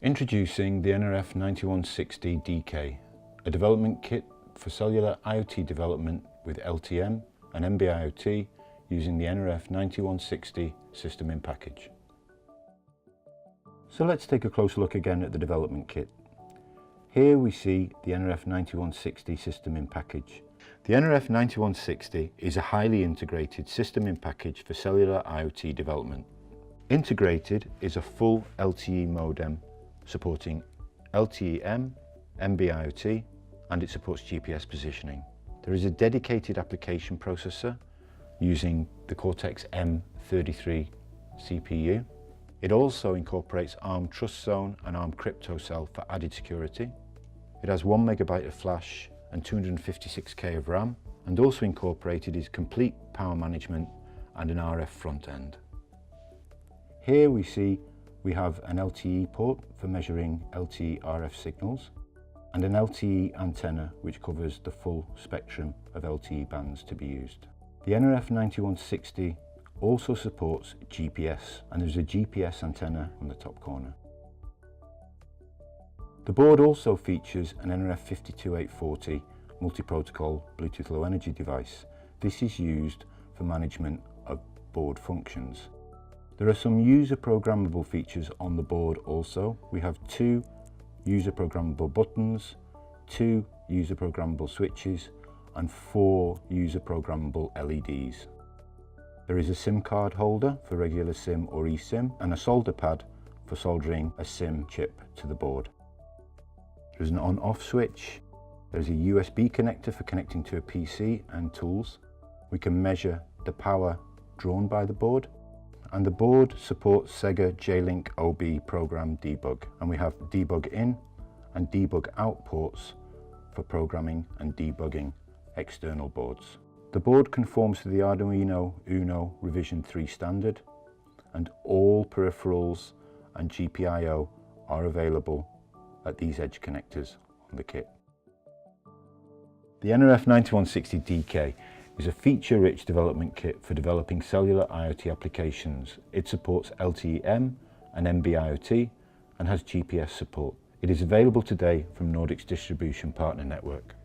Introducing the nRF9160 DK, a development kit for cellular IoT development with LTE-M and NB-IoT using the nRF9160 system in package. So let's take a closer look again at the development kit. Here we see the nRF9160 system in package. The nRF9160 is a highly integrated system in package for cellular IoT development. Integrated is a full LTE modem supporting LTE-M, NB-IoT, and it supports GPS positioning. There is a dedicated application processor using the Cortex-M33 CPU. It also incorporates ARM Trust Zone and ARM Crypto Cell for added security. It has 1 MB of flash and 256K of RAM, and also incorporated is complete power management and an RF front end. Here we have an LTE port for measuring LTE RF signals and an LTE antenna which covers the full spectrum of LTE bands to be used. The nRF9160 also supports GPS, and there's a GPS antenna on the top corner. The board also features an nRF52840 multi-protocol Bluetooth Low Energy device. This is used for management of board functions. There are some user-programmable features on the board also. We have 2 user-programmable buttons, 2 user-programmable switches, and 4 user-programmable LEDs. There is a SIM card holder for regular SIM or eSIM, and a solder pad for soldering a SIM chip to the board. There's an on-off switch. There's a USB connector for connecting to a PC and tools. We can measure the power drawn by the board. And the board supports Segger J-Link OB program debug. And we have debug in and debug out ports for programming and debugging external boards. The board conforms to the Arduino Uno revision 3 standard, and all peripherals and GPIO are available at these edge connectors on the kit. The nRF9160 DK is a feature-rich development kit for developing cellular IoT applications. It supports LTE-M and NB-IoT and has GPS support. It is available today from Nordic's distribution partner network.